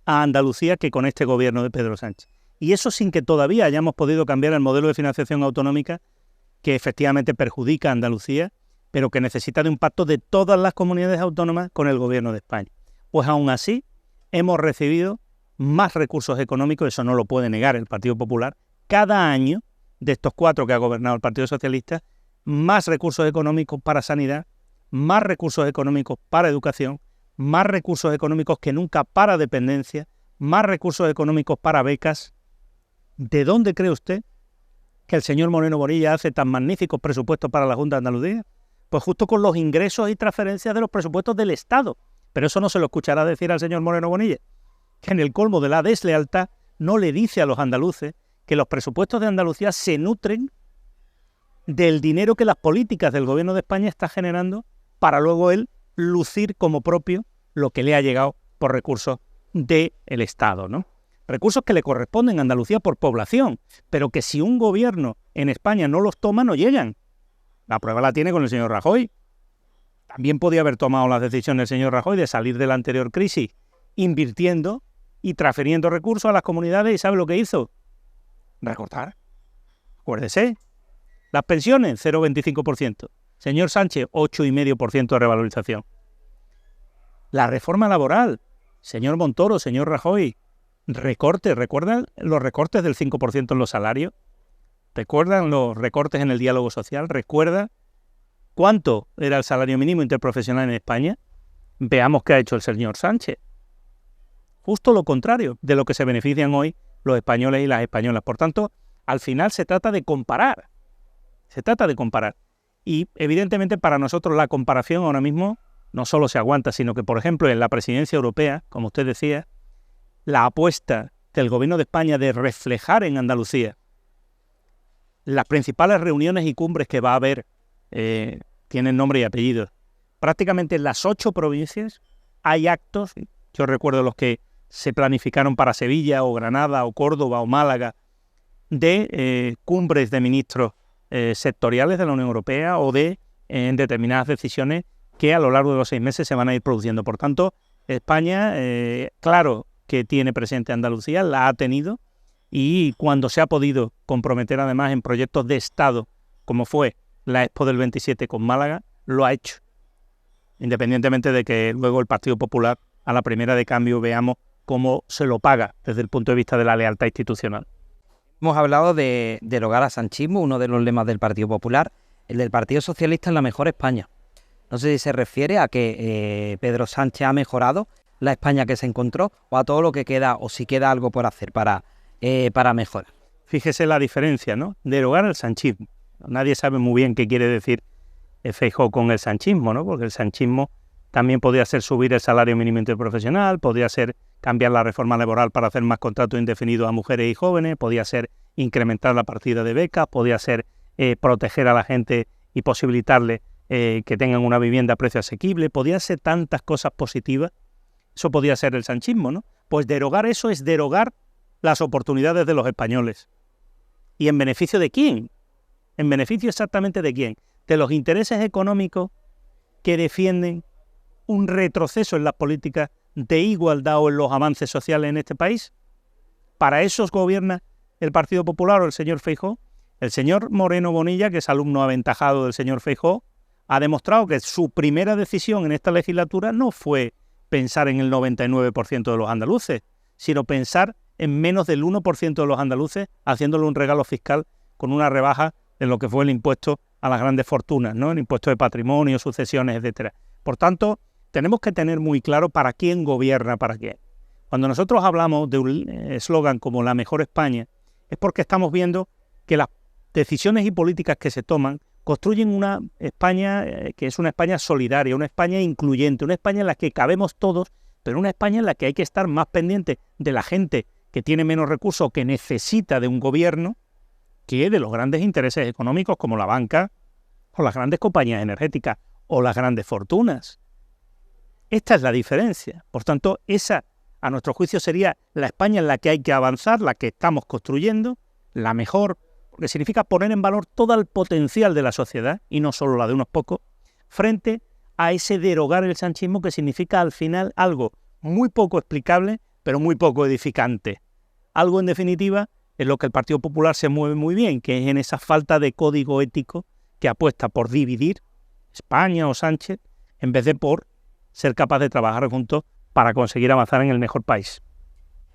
a Andalucía que con este Gobierno de Pedro Sánchez. Y eso sin que todavía hayamos podido cambiar el modelo de financiación autonómica que efectivamente perjudica a Andalucía, pero que necesita de un pacto de todas las comunidades autónomas con el Gobierno de España. Pues aún así, hemos recibido más recursos económicos, eso no lo puede negar el Partido Popular, cada año de estos 4 que ha gobernado el Partido Socialista, más recursos económicos para sanidad, más recursos económicos para educación, más recursos económicos que nunca para dependencia, más recursos económicos para becas. ¿De dónde cree usted que el señor Moreno Bonilla hace tan magníficos presupuestos para la Junta de Andalucía? Pues justo con los ingresos y transferencias de los presupuestos del Estado. Pero eso no se lo escuchará decir al señor Moreno Bonilla, que en el colmo de la deslealtad no le dice a los andaluces que los presupuestos de Andalucía se nutren del dinero que las políticas del Gobierno de España está generando para luego él lucir como propio lo que le ha llegado por recursos del Estado, ¿no? Recursos que le corresponden a Andalucía por población, pero que si un gobierno en España no los toma, no llegan. La prueba la tiene con el señor Rajoy. También podía haber tomado las decisiones el señor Rajoy de salir de la anterior crisis invirtiendo y transfiriendo recursos a las comunidades, y ¿sabe lo que hizo? Recortar. Acuérdese. Las pensiones, 0,25%. Señor Sánchez, 8,5% de revalorización. La reforma laboral, señor Montoro, señor Rajoy, recortes. ¿Recuerdan los recortes del 5% en los salarios? ¿Recuerdan los recortes en el diálogo social? ¿Recuerdan cuánto era el salario mínimo interprofesional en España? Veamos qué ha hecho el señor Sánchez. Justo lo contrario de lo que se benefician hoy los españoles y las españolas. Por tanto, al final se trata de comparar. Se trata de comparar. Y evidentemente para nosotros la comparación ahora mismo no solo se aguanta, sino que, por ejemplo, en la presidencia europea, como usted decía, la apuesta del Gobierno de España de reflejar en Andalucía las principales reuniones y cumbres que va a haber, tienen nombre y apellido. Prácticamente en las 8 provincias hay actos, yo recuerdo los que se planificaron para Sevilla o Granada o Córdoba o Málaga, de cumbres de ministros sectoriales de la Unión Europea o de determinadas decisiones que a lo largo de los 6 meses se van a ir produciendo. Por tanto, España, claro que tiene presente Andalucía, la ha tenido, y cuando se ha podido comprometer además en proyectos de Estado, como fue la Expo del 27 con Málaga, lo ha hecho. Independientemente de que luego el Partido Popular, a la primera de cambio, veamos cómo se lo paga desde el punto de vista de la lealtad institucional. Hemos hablado de derogar a sanchismo, uno de los lemas del Partido Popular, el del Partido Socialista en la mejor España. No sé si se refiere a que Pedro Sánchez ha mejorado la España que se encontró, o a todo lo que queda, o si queda algo por hacer para mejorar. Fíjese la diferencia, ¿no? Derogar el sanchismo. Nadie sabe muy bien qué quiere decir Feijóo con el sanchismo, ¿no? Porque el sanchismo también podría ser subir el salario mínimo interprofesional, podría ser cambiar la reforma laboral para hacer más contratos indefinidos a mujeres y jóvenes, podría ser incrementar la partida de becas, podría ser proteger a la gente y posibilitarle que tengan una vivienda a precio asequible, podría ser tantas cosas positivas. Eso podía ser el sanchismo, ¿no? Pues derogar eso es derogar las oportunidades de los españoles. ¿Y en beneficio de quién? ¿En beneficio exactamente de quién? De los intereses económicos que defienden un retroceso en las políticas de igualdad o en los avances sociales en este país. ¿Para esos gobierna el Partido Popular o el señor Feijóo? El señor Moreno Bonilla, que es alumno aventajado del señor Feijóo, ha demostrado que su primera decisión en esta legislatura no fue pensar en el 99% de los andaluces, sino pensar en menos del 1% de los andaluces, haciéndole un regalo fiscal con una rebaja en lo que fue el impuesto a las grandes fortunas, ¿no? El impuesto de patrimonio, sucesiones, etcétera. Por tanto, tenemos que tener muy claro para quién gobierna para quién. Cuando nosotros hablamos de un eslogan como la mejor España, es porque estamos viendo que las decisiones y políticas que se toman construyen una España que es una España solidaria, una España incluyente, una España en la que cabemos todos, pero una España en la que hay que estar más pendiente de la gente que tiene menos recursos, que necesita de un gobierno, que de los grandes intereses económicos como la banca o las grandes compañías energéticas o las grandes fortunas. Esta es la diferencia. Por tanto, esa, a nuestro juicio, sería la España en la que hay que avanzar, la que estamos construyendo, la mejor, porque significa poner en valor todo el potencial de la sociedad, y no solo la de unos pocos, frente a ese derogar el sanchismo, que significa al final algo muy poco explicable, pero muy poco edificante. Algo, en definitiva, en lo que el Partido Popular se mueve muy bien, que es en esa falta de código ético que apuesta por dividir España o Sánchez, en vez de por ser capaz de trabajar juntos para conseguir avanzar en el mejor país.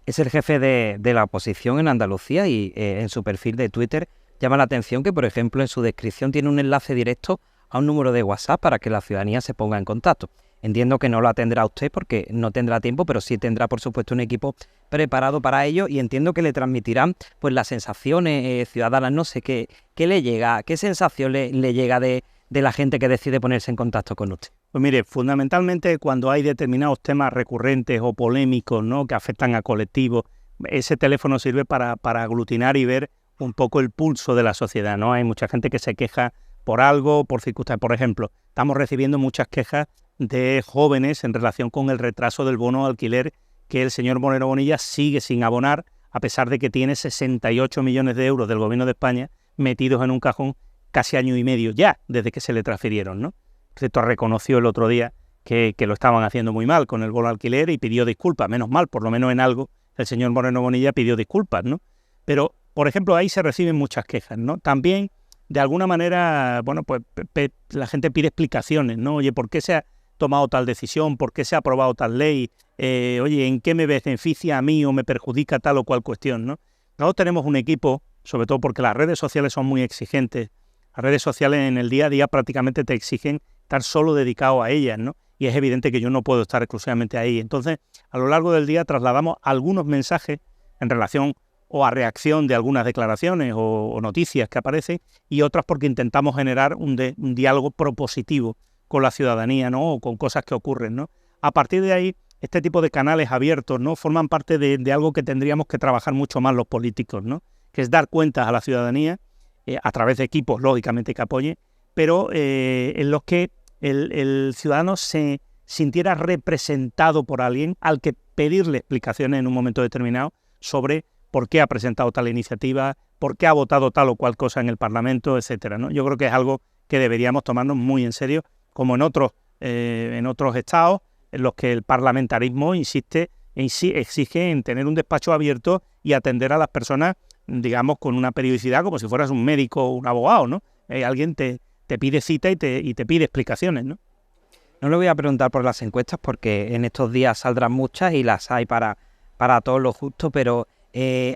Es el jefe de la oposición en Andalucía y en su perfil de Twitter llama la atención que, por ejemplo, en su descripción tiene un enlace directo a un número de WhatsApp para que la ciudadanía se ponga en contacto. Entiendo que no lo atenderá usted porque no tendrá tiempo, pero sí tendrá, por supuesto, un equipo preparado para ello, y entiendo que le transmitirán pues las sensaciones ciudadanas. No sé, ¿qué le llega? ¿Qué sensación le llega de la gente que decide ponerse en contacto con usted? Pues mire, fundamentalmente cuando hay determinados temas recurrentes o polémicos, ¿no?, que afectan a colectivos, ese teléfono sirve para aglutinar y ver un poco el pulso de la sociedad, ¿no? Hay mucha gente que se queja por algo, por circunstancias. Por ejemplo, estamos recibiendo muchas quejas de jóvenes en relación con el retraso del bono alquiler que el señor Moreno Bonilla sigue sin abonar, a pesar de que tiene 68 millones de euros del Gobierno de España metidos en un cajón casi año y medio ya, desde que se le transfirieron, ¿no? Esto reconoció el otro día que lo estaban haciendo muy mal con el bono alquiler y pidió disculpas. Menos mal, por lo menos en algo, el señor Moreno Bonilla pidió disculpas, ¿no? Pero, por ejemplo, ahí se reciben muchas quejas, ¿no? También, de alguna manera, bueno, pues la gente pide explicaciones, ¿no? Oye, ¿por qué se ha tomado tal decisión? ¿Por qué se ha aprobado tal ley? Oye, ¿en qué me beneficia a mí o me perjudica tal o cual cuestión, ¿no? Nosotros tenemos un equipo, sobre todo porque las redes sociales son muy exigentes. Las redes sociales en el día a día prácticamente te exigen estar solo dedicado a ellas, ¿no? Y es evidente que yo no puedo estar exclusivamente ahí. Entonces, a lo largo del día trasladamos algunos mensajes en relación o a reacción de algunas declaraciones o noticias que aparecen, y otras porque intentamos generar un diálogo propositivo con la ciudadanía, ¿no?, o con cosas que ocurren, ¿no? A partir de ahí, este tipo de canales abiertos, ¿no?, forman parte de algo que tendríamos que trabajar mucho más los políticos, ¿no?, que es dar cuentas a la ciudadanía a través de equipos, lógicamente, que apoyen, pero en los que el ciudadano se sintiera representado por alguien al que pedirle explicaciones en un momento determinado sobre por qué ha presentado tal iniciativa, por qué ha votado tal o cual cosa en el Parlamento, etcétera, ¿no? Yo creo que es algo que deberíamos tomarnos muy en serio, como en otros estados en los que el parlamentarismo insiste exige en tener un despacho abierto y atender a las personas, digamos, con una periodicidad como si fueras un médico o un abogado, ¿no? Alguien te pide cita y te pide explicaciones, ¿no? No le voy a preguntar por las encuestas porque en estos días saldrán muchas y las hay para todos los justos, pero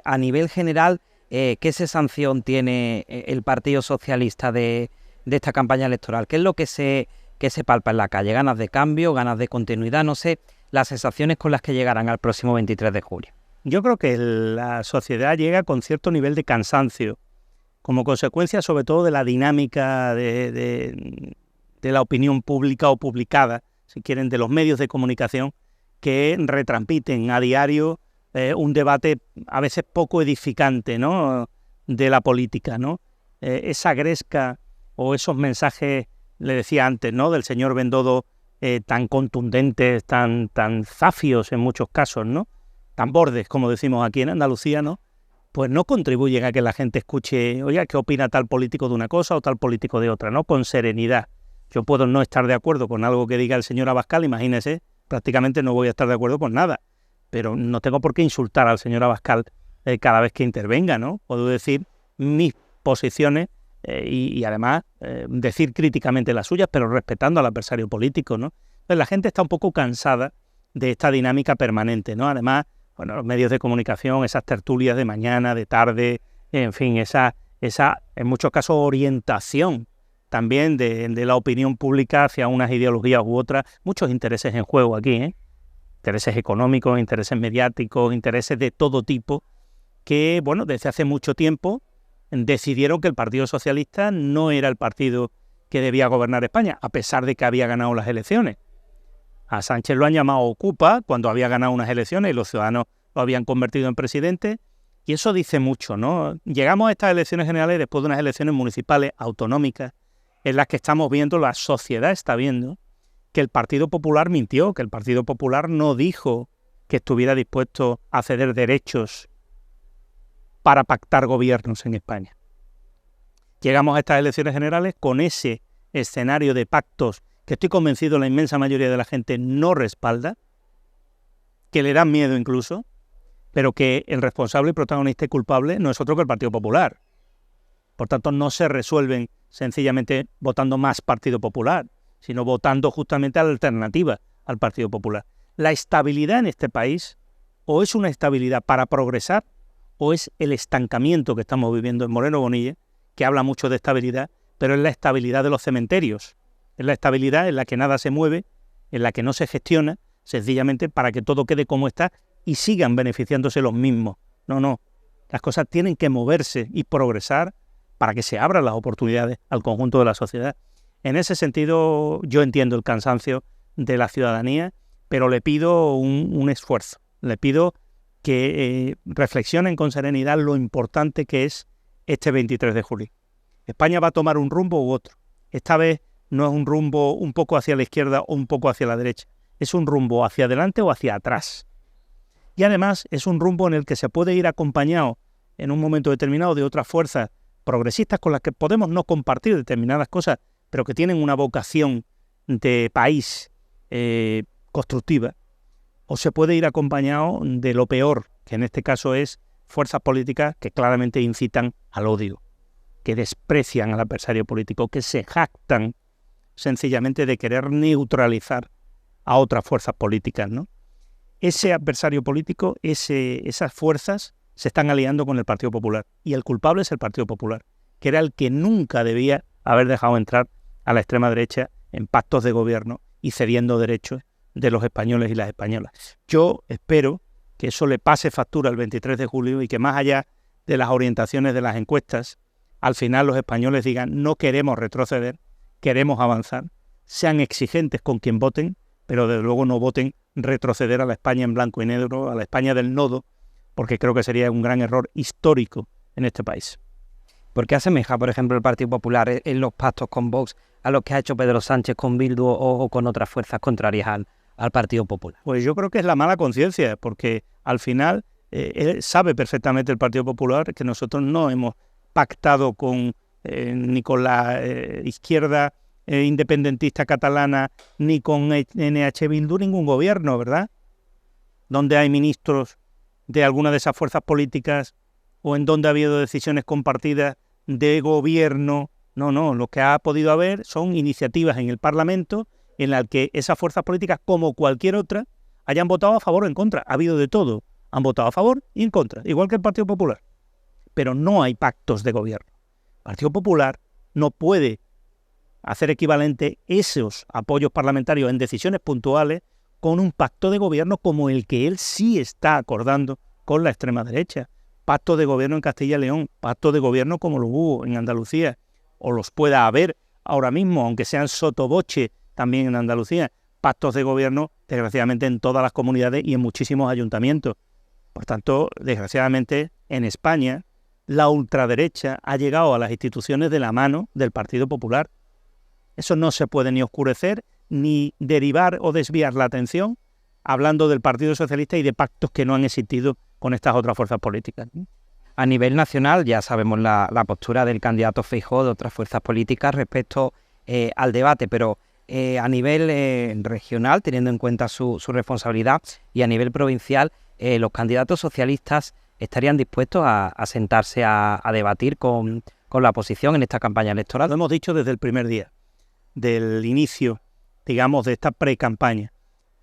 a nivel general, ¿qué sensación tiene el Partido Socialista de esta campaña electoral? ¿Qué es lo que se palpa en la calle? ¿Ganas de cambio, ganas de continuidad? No sé, las sensaciones con las que llegarán al próximo 23 de julio. Yo creo que la sociedad llega con cierto nivel de cansancio, como consecuencia sobre todo de la dinámica de la opinión pública o publicada, si quieren, de los medios de comunicación que retransmiten a diario un debate a veces poco edificante, ¿no?, de la política, ¿no? Esa gresca o esos mensajes, le decía antes, ¿no?, del señor Bendodo tan contundentes, tan zafios en muchos casos, ¿no? Tan bordes, como decimos aquí en Andalucía, ¿no? Pues no contribuyen a que la gente escuche, oiga, ¿qué opina tal político de una cosa o tal político de otra? ¿No? Con serenidad. Yo puedo no estar de acuerdo con algo que diga el señor Abascal, imagínese, prácticamente no voy a estar de acuerdo con nada, pero no tengo por qué insultar al señor Abascal cada vez que intervenga, ¿no? Puedo decir mis posiciones y además decir críticamente las suyas, pero respetando al adversario político, ¿no? Entonces la gente está un poco cansada de esta dinámica permanente, ¿no? Además, bueno, los medios de comunicación, esas tertulias de mañana, de tarde, en fin, esa en muchos casos orientación también de la opinión pública hacia unas ideologías u otras, muchos intereses en juego aquí, ¿eh? Intereses económicos, intereses mediáticos, intereses de todo tipo, que, bueno, desde hace mucho tiempo decidieron que el Partido Socialista no era el partido que debía gobernar España, a pesar de que había ganado las elecciones. A Sánchez lo han llamado Ocupa cuando había ganado unas elecciones y los ciudadanos lo habían convertido en presidente, y eso dice mucho, ¿no? Llegamos a estas elecciones generales después de unas elecciones municipales autonómicas en las que estamos viendo, la sociedad está viendo, que el Partido Popular mintió, que el Partido Popular no dijo que estuviera dispuesto a ceder derechos para pactar gobiernos en España. Llegamos a estas elecciones generales con ese escenario de pactos que estoy convencido la inmensa mayoría de la gente no respalda, que le dan miedo incluso, pero que el responsable y protagonista y culpable no es otro que el Partido Popular. Por tanto, no se resuelven sencillamente votando más Partido Popular, sino votando justamente a la alternativa al Partido Popular. La estabilidad en este país o es una estabilidad para progresar o es el estancamiento que estamos viviendo en Moreno Bonilla, que habla mucho de estabilidad, pero es la estabilidad de los cementerios. Es la estabilidad en la que nada se mueve, en la que no se gestiona, sencillamente para que todo quede como está y sigan beneficiándose los mismos. No. Las cosas tienen que moverse y progresar para que se abran las oportunidades al conjunto de la sociedad. En ese sentido, yo entiendo el cansancio de la ciudadanía, pero le pido un esfuerzo. Le pido que reflexionen con serenidad lo importante que es este 23 de julio. España va a tomar un rumbo u otro. Esta vez no es un rumbo un poco hacia la izquierda o un poco hacia la derecha. Es un rumbo hacia adelante o hacia atrás. Y además es un rumbo en el que se puede ir acompañado en un momento determinado de otras fuerzas progresistas con las que podemos no compartir determinadas cosas, pero que tienen una vocación de país constructiva, o se puede ir acompañado de lo peor, que en este caso es fuerzas políticas que claramente incitan al odio, que desprecian al adversario político, que se jactan sencillamente de querer neutralizar a otras fuerzas políticas, ¿no? Ese adversario político, esas fuerzas se están aliando con el Partido Popular, y el culpable es el Partido Popular, que era el que nunca debía haber dejado entrar a la extrema derecha en pactos de gobierno y cediendo derechos de los españoles y las españolas. Yo espero que eso le pase factura el 23 de julio y que más allá de las orientaciones de las encuestas, al final los españoles digan no queremos retroceder, queremos avanzar, sean exigentes con quien voten, pero desde luego no voten retroceder a la España en blanco y negro, a la España del nodo, porque creo que sería un gran error histórico en este país. ¿Por qué asemeja, por ejemplo, el Partido Popular en los pactos con Vox a los que ha hecho Pedro Sánchez con Bildu o con otras fuerzas contrarias al Partido Popular? Pues yo creo que es la mala conciencia, porque al final él sabe perfectamente el Partido Popular que nosotros no hemos pactado ni con la izquierda independentista catalana ni con NH Bildu ningún gobierno, ¿verdad? Donde hay ministros de alguna de esas fuerzas políticas o en donde ha habido decisiones compartidas de gobierno. No, lo que ha podido haber son iniciativas en el Parlamento en las que esas fuerzas políticas, como cualquier otra, hayan votado a favor o en contra. Ha habido de todo. Han votado a favor y en contra, igual que el Partido Popular. Pero no hay pactos de gobierno. El Partido Popular no puede hacer equivalente esos apoyos parlamentarios en decisiones puntuales con un pacto de gobierno como el que él sí está acordando con la extrema derecha. Pacto de gobierno en Castilla y León, pacto de gobierno como lo hubo en Andalucía, o los pueda haber ahora mismo, aunque sean sotoboche también en Andalucía, pactos de gobierno, desgraciadamente, en todas las comunidades y en muchísimos ayuntamientos. Por tanto, desgraciadamente, en España, la ultraderecha ha llegado a las instituciones de la mano del Partido Popular. Eso no se puede ni oscurecer ni derivar o desviar la atención hablando del Partido Socialista y de pactos que no han existido con estas otras fuerzas políticas. A nivel nacional ya sabemos la postura del candidato Feijóo, de otras fuerzas políticas respecto al debate, pero a nivel regional, teniendo en cuenta su responsabilidad, y a nivel provincial, los candidatos socialistas estarían dispuestos a sentarse a debatir con la oposición en esta campaña electoral. Lo hemos dicho desde el primer día, del inicio, digamos, de esta pre-campaña.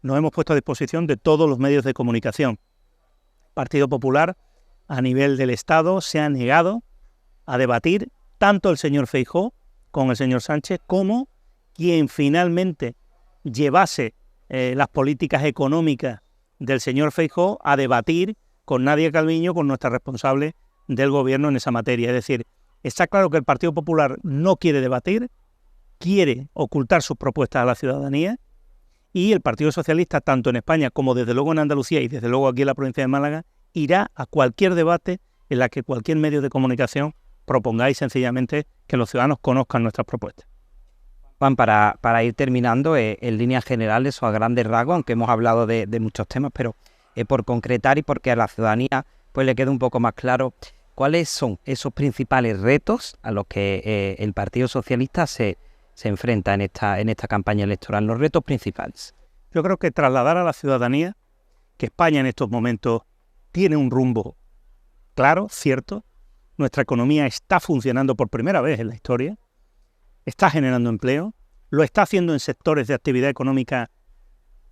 Nos hemos puesto a disposición de todos los medios de comunicación. Partido Popular, a nivel del Estado, se ha negado a debatir tanto el señor Feijóo con el señor Sánchez como quien finalmente llevase las políticas económicas del señor Feijóo a debatir con Nadia Calviño, con nuestra responsable del gobierno en esa materia. Es decir, está claro que el Partido Popular no quiere debatir, quiere ocultar sus propuestas a la ciudadanía, y el Partido Socialista, tanto en España como desde luego en Andalucía y desde luego aquí en la provincia de Málaga, irá a cualquier debate en la que cualquier medio de comunicación propongáis sencillamente que los ciudadanos conozcan nuestras propuestas. Juan, para ir terminando, en líneas generales o a grandes rasgos, aunque hemos hablado de muchos temas, pero por concretar y porque a la ciudadanía pues le quede un poco más claro, ¿cuáles son esos principales retos a los que el Partido Socialista se enfrenta en esta campaña electoral, los retos principales? Yo creo que trasladar a la ciudadanía que España en estos momentos tiene un rumbo claro, cierto. Nuestra economía está funcionando por primera vez en la historia, está generando empleo, lo está haciendo en sectores de actividad económica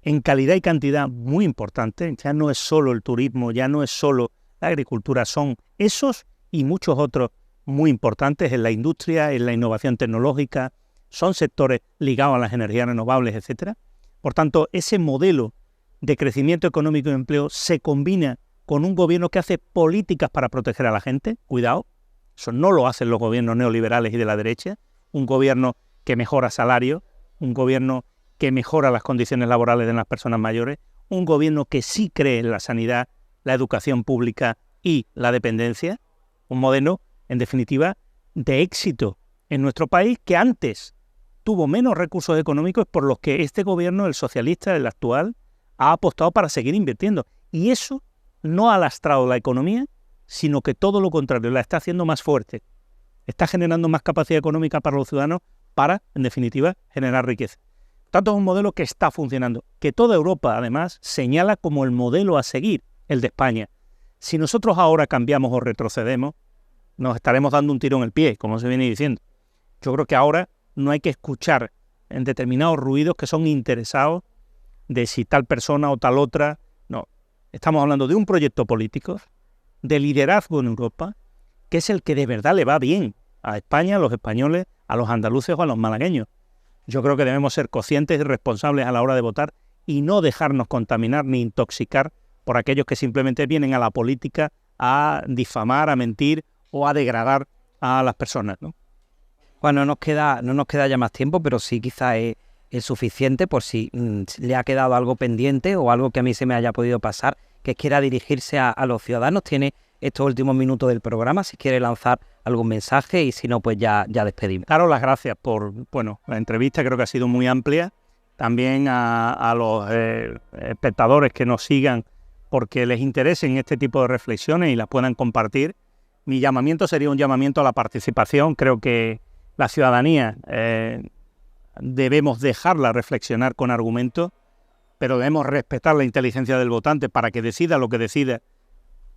en calidad y cantidad muy importante. Ya no es solo el turismo, ya no es solo la agricultura, son esos y muchos otros muy importantes en la industria, en la innovación tecnológica, son sectores ligados a las energías renovables, etcétera. Por tanto, ese modelo de crecimiento económico y empleo se combina con un gobierno que hace políticas para proteger a la gente. Cuidado, eso no lo hacen los gobiernos neoliberales y de la derecha. Un gobierno que mejora salarios, un gobierno que mejora las condiciones laborales de las personas mayores, un gobierno que sí cree en la sanidad, la educación pública y la dependencia. Un modelo, en definitiva, de éxito en nuestro país, que antes tuvo menos recursos económicos por los que este gobierno, el socialista, el actual, ha apostado para seguir invirtiendo. Y eso no ha lastrado la economía, sino que todo lo contrario, la está haciendo más fuerte. Está generando más capacidad económica para los ciudadanos para, en definitiva, generar riqueza. Por tanto, es un modelo que está funcionando, que toda Europa, además, señala como el modelo a seguir, el de España. Si nosotros ahora cambiamos o retrocedemos, nos estaremos dando un tiro en el pie, como se viene diciendo. Yo creo que ahora no hay que escuchar en determinados ruidos que son interesados de si tal persona o tal otra. No, estamos hablando de un proyecto político, de liderazgo en Europa, que es el que de verdad le va bien a España, a los españoles, a los andaluces o a los malagueños. Yo creo que debemos ser conscientes y responsables a la hora de votar y no dejarnos contaminar ni intoxicar por aquellos que simplemente vienen a la política a difamar, a mentir o a degradar a las personas, ¿no? Bueno, no nos queda ya más tiempo, pero sí quizá es suficiente por si le ha quedado algo pendiente o algo que a mí se me haya podido pasar, que quiera dirigirse a los ciudadanos. Tiene estos últimos minutos del programa, si quiere lanzar algún mensaje, y si no, pues ya despedimos. Daros las gracias por, la entrevista creo que ha sido muy amplia. También a los espectadores que nos sigan porque les interesen este tipo de reflexiones y las puedan compartir. Mi llamamiento sería un llamamiento a la participación. Creo que la ciudadanía debemos dejarla reflexionar con argumentos, pero debemos respetar la inteligencia del votante para que decida lo que decida.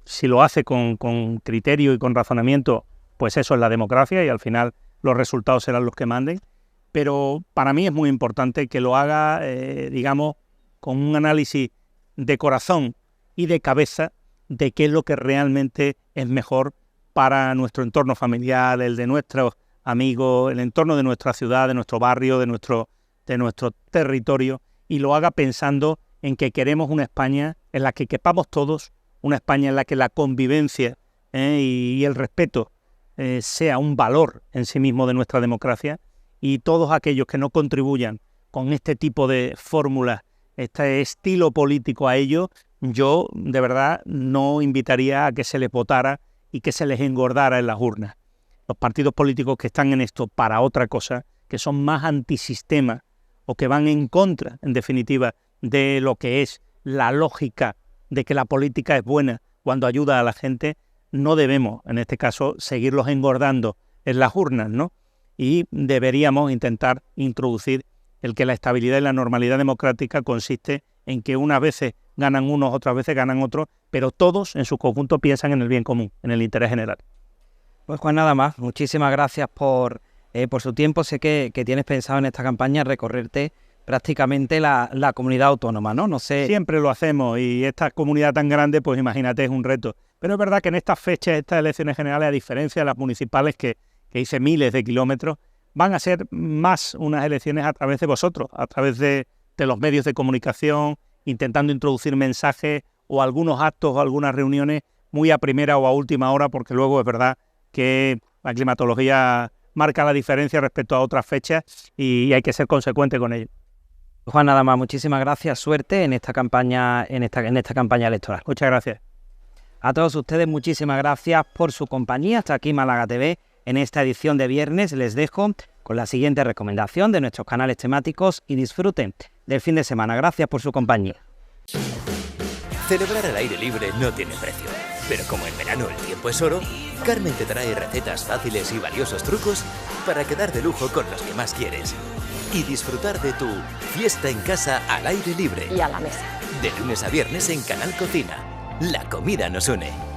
Si lo hace con criterio y con razonamiento, pues eso es la democracia y al final los resultados serán los que manden. Pero para mí es muy importante que lo haga, digamos, con un análisis de corazón y de cabeza de qué es lo que realmente es mejor para nuestro entorno familiar, el de nuestros amigos, el entorno de nuestra ciudad, de nuestro barrio, de nuestro territorio, y lo haga pensando en que queremos una España en la que quepamos todos, una España en la que la convivencia y el respeto sea un valor en sí mismo de nuestra democracia, y todos aquellos que no contribuyan con este tipo de fórmulas, este estilo político a ello, yo de verdad no invitaría a que se les votara y que se les engordara en las urnas. Los partidos políticos que están en esto para otra cosa, que son más antisistema o que van en contra, en definitiva, de lo que es la lógica de que la política es buena cuando ayuda a la gente, no debemos, en este caso, seguirlos engordando en las urnas, ¿no? Y deberíamos intentar introducir el que la estabilidad y la normalidad democrática consiste en que unas veces ganan unos, otras veces ganan otros, pero todos en su conjunto piensan en el bien común, en el interés general. Pues Juan, nada más. Muchísimas gracias por su tiempo. Sé que tienes pensado en esta campaña recorrerte prácticamente la comunidad autónoma, ¿no? No sé. Siempre lo hacemos y esta comunidad tan grande, pues imagínate, es un reto. Pero es verdad que en estas fechas, estas elecciones generales, a diferencia de las municipales que hice miles de kilómetros, van a ser más unas elecciones a través de vosotros, a través de los medios de comunicación, intentando introducir mensajes o algunos actos o algunas reuniones muy a primera o a última hora, porque luego es verdad que la climatología marca la diferencia respecto a otras fechas y hay que ser consecuente con ello. Juan, nada más, muchísimas gracias, suerte en esta campaña, en esta campaña electoral. Muchas gracias. A todos ustedes, muchísimas gracias por su compañía. Hasta aquí Málaga TV. En esta edición de viernes les dejo con la siguiente recomendación de nuestros canales temáticos y disfruten del fin de semana. Gracias por su compañía. Celebrar al aire libre no tiene precio, pero como en verano el tiempo es oro, Carmen te trae recetas fáciles y valiosos trucos para quedar de lujo con los que más quieres y disfrutar de tu fiesta en casa al aire libre. Y a la mesa. De lunes a viernes en Canal Cocina. La comida nos une.